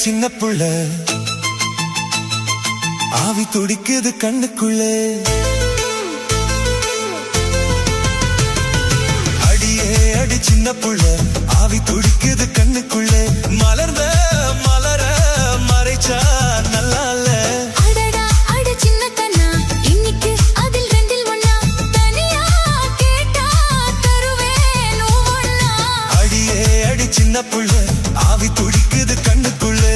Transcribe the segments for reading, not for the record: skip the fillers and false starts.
சின்ன புள்ள ஆவி துடிக்குது கண்ணுக்குள்ளே அடியே அடி சின்ன புள்ள ஆவி துடிக்குது கண்ணுக்குள்ளே மலர்ந்த மலர மறைச்சா நல்லா இல்ல சின்ன புள்ள ஆவி துடிக்குது கண்ணுக்குள்ளே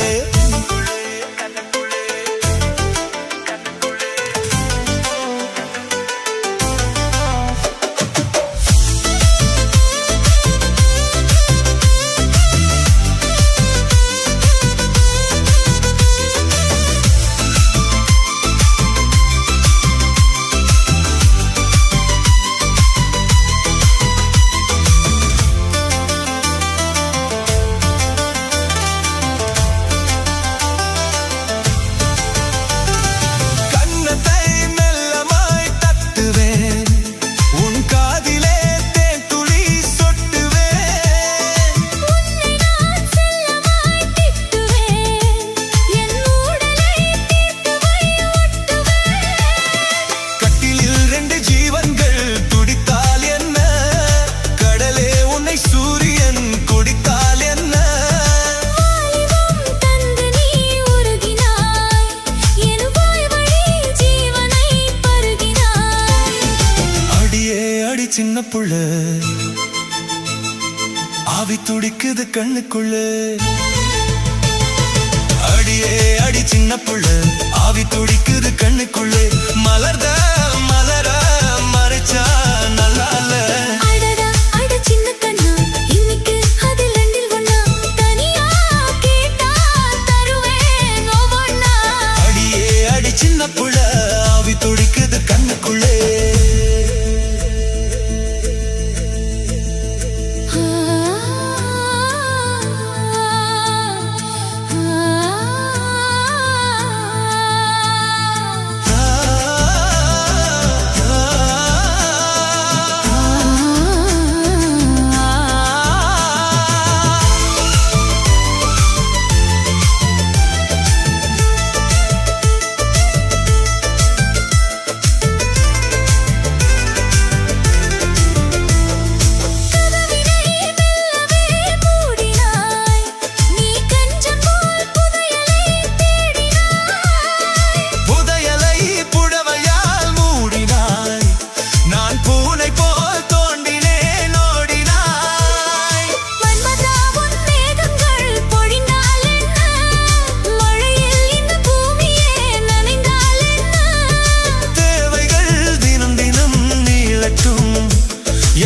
சின்ன புள்ள ஆவி துடிக்குது கண்ணுக்குள்ளே அடியே அடி சின்ன புள்ள ஆவி துடிக்குது கண்ணுக்குள்ளே மலர்ந்த மலர மறைச்சா நல்லா இல்ல அடியே அடி சின்ன புள்ள ஆவி துடிக்குது கண்ணுக்குள்ளே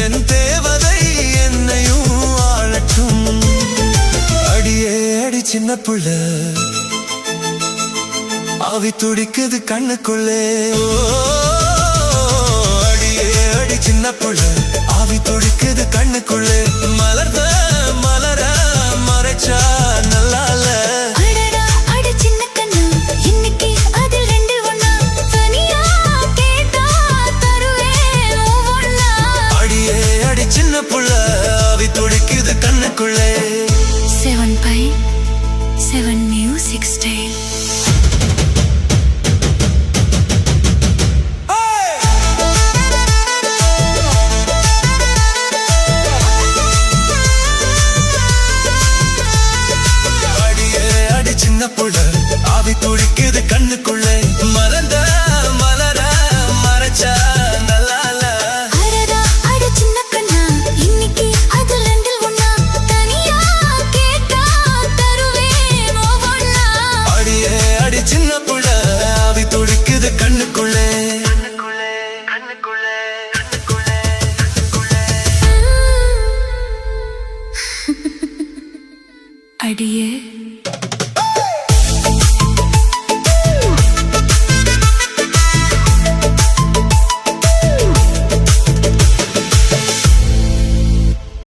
என் தேவதை என்னையும் ஆளட்டும் அடியே அடி சின்ன புள்ள ஆவி துடிக்குது கண்ணுக்குள்ளே அடியே அடி சின்ன புள்ள ஆவி துடிக்குது கண்ணுக்குள்ளே மலர்ந்த மலர மறைச்சா